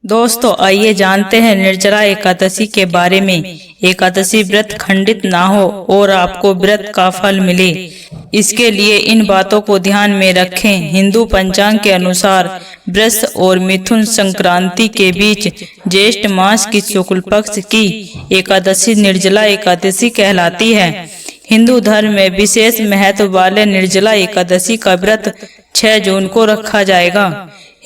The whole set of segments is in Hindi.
दोस्तों आइए जानते हैं निर्जला एकादशी के बारे में। एकादशी व्रत खंडित ना हो और आपको व्रत का फल मिले, इसके लिए इन बातों को ध्यान में रखें। हिंदू पंचांग के अनुसार वृष और मिथुन संक्रांति के बीच ज्येष्ठ मास की शुक्ल पक्ष की एकादशी निर्जला एकादशी कहलाती है। हिंदू धर्म में विशेष महत्व वाले निर्जला एकादशी का व्रत 6 जून को रखा जाएगा।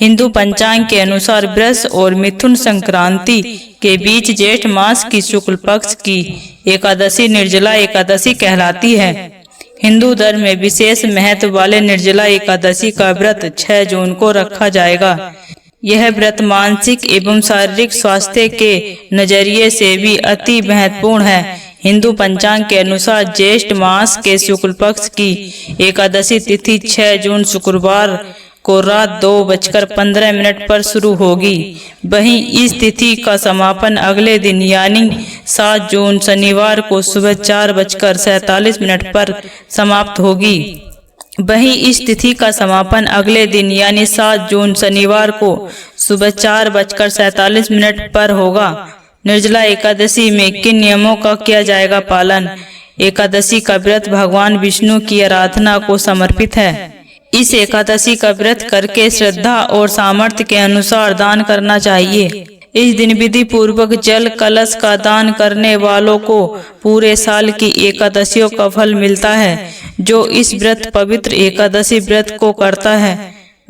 हिंदू पंचांग के अनुसार वृष और मिथुन संक्रांति के बीच ज्येष्ठ मास की शुक्ल पक्ष की एकादशी निर्जला एकादशी कहलाती है। हिंदू धर्म में विशेष महत्व वाले निर्जला एकादशी का व्रत 6 जून को रखा जाएगा। यह व्रत मानसिक एवं शारीरिक स्वास्थ्य के नजरिए से भी अति महत्वपूर्ण है। हिंदू पंचांग के अनुसार ज्येष्ठ मास के शुक्ल पक्ष की एकादशी तिथि 6 जून शुक्रवार को रात 2:15 पर शुरू होगी। वहीं इस तिथि का समापन अगले दिन यानी 7 जून शनिवार को सुबह 4:47 पर समाप्त होगी। वहीं इस तिथि का समापन अगले दिन यानी 7 जून शनिवार को सुबह 4:47 पर होगा। निर्जला एकादशी में किन नियमों का किया जाएगा पालन? एकादशी का व्रत भगवान विष्णु की आराधना को समर्पित है। इस एकादशी का व्रत करके श्रद्धा और सामर्थ्य के अनुसार दान करना चाहिए। इस दिन विधि पूर्वक जल कलश का दान करने वालों को पूरे साल की एकादशियों का फल मिलता है। जो इस व्रत पवित्र एकादशी व्रत को करता है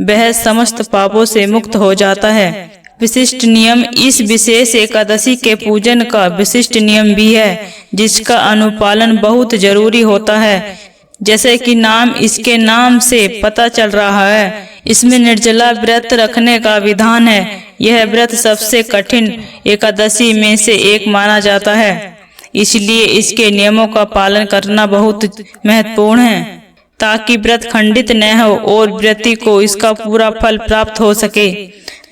वह समस्त पापों से मुक्त हो जाता है। विशिष्ट नियम: इस विशेष एकादशी के पूजन का विशिष्ट नियम भी है जिसका अनुपालन बहुत जरूरी होता है। जैसे कि नाम इसके नाम से पता चल रहा है, इसमें निर्जला व्रत रखने का विधान है। यह व्रत सबसे कठिन एकादशी में से एक माना जाता है, इसलिए इसके नियमों का पालन करना बहुत महत्वपूर्ण है ताकि व्रत खंडित न हो और व्रती को इसका पूरा फल प्राप्त हो सके।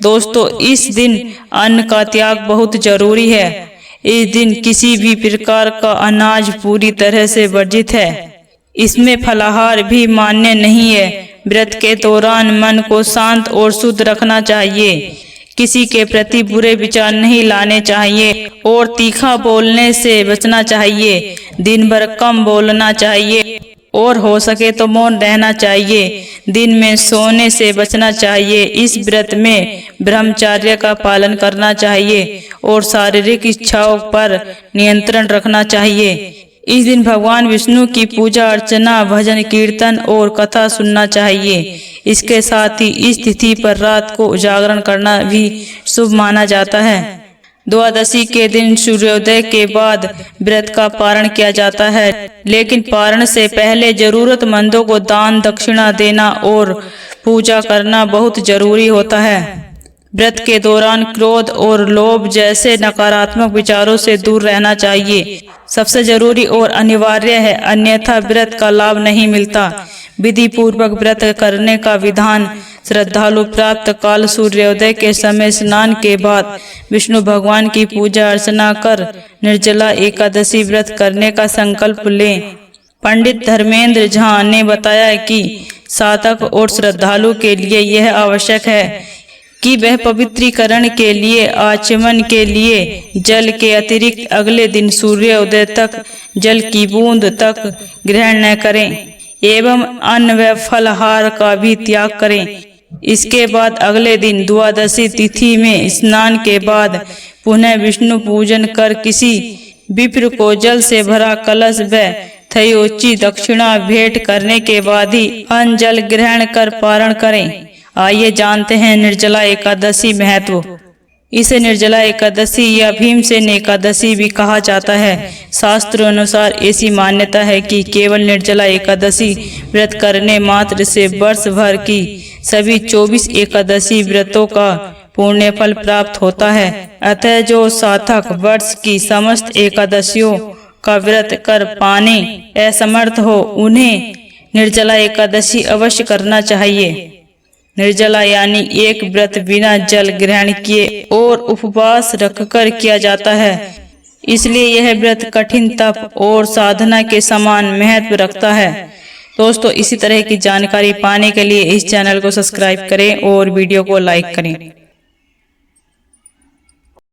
दोस्तों, इस दिन अन्न का त्याग बहुत जरूरी है। इस दिन किसी भी प्रकार का अनाज पूरी तरह से वर्जित है। इसमें फलाहार भी मान्य नहीं है। व्रत के दौरान मन को शांत और शुद्ध रखना चाहिए। किसी के प्रति बुरे विचार नहीं लाने चाहिए और तीखा बोलने से बचना चाहिए। दिन भर कम बोलना चाहिए और हो सके तो मौन रहना चाहिए। दिन में सोने से बचना चाहिए। इस व्रत में ब्रह्मचर्य का पालन करना चाहिए और शारीरिक इच्छाओं पर नियंत्रण रखना चाहिए। इस दिन भगवान विष्णु की पूजा अर्चना, भजन कीर्तन और कथा सुनना चाहिए। इसके साथ ही इस तिथि पर रात को जागरण करना भी शुभ माना जाता है। द्वादशी के दिन सूर्योदय के बाद व्रत का पारण किया जाता है, लेकिन पारण से पहले जरूरतमंदों को दान दक्षिणा देना और पूजा करना बहुत जरूरी होता है। व्रत के दौरान क्रोध और लोभ जैसे नकारात्मक विचारों से दूर रहना चाहिए। सबसे जरूरी और अनिवार्य है, अन्यथा व्रत का लाभ नहीं मिलता। विधि पूर्वक व्रत करने का विधान: श्रद्धालु प्रातः काल सूर्योदय के समय स्नान के बाद विष्णु भगवान की पूजा अर्चना कर निर्जला एकादशी व्रत करने का संकल्प लें। पंडित धर्मेंद्र झा ने बताया कि साधक और श्रद्धालु के लिए यह आवश्यक है कि वह पवित्रीकरण के लिए आचमन के लिए जल के अतिरिक्त अगले दिन सूर्योदय तक जल की बूंद तक ग्रहण न करें एवं अन्न व फलाहार का भी त्याग करें। इसके बाद अगले दिन द्वादशी तिथि में स्नान के बाद पुनः विष्णु पूजन कर किसी विप्र को जल से भरा कलश व थयोची दक्षिणा भेंट करने के बाद ही अन्न जल ग्रहण कर पारण करें। आइए जानते हैं निर्जला एकादशी महत्व। इसे निर्जला एकादशी या भीमसेन एकादशी भी कहा जाता है। शास्त्रों अनुसार ऐसी मान्यता है कि केवल निर्जला एकादशी व्रत करने मात्र से वर्ष भर की सभी 24 एकादशी व्रतों का पुण्य फल प्राप्त होता है। अतः जो साधक वर्ष की समस्त एकादशियों का व्रत कर पाने असमर्थ हो उन्हें निर्जला एकादशी अवश्य करना चाहिए। निर्जला यानी एक व्रत बिना जल ग्रहण किए और उपवास रखकर किया जाता है, इसलिए यह व्रत कठिन तप और साधना के समान महत्व रखता है। दोस्तों, इसी तरह की जानकारी पाने के लिए इस चैनल को सब्सक्राइब करें और वीडियो को लाइक करें।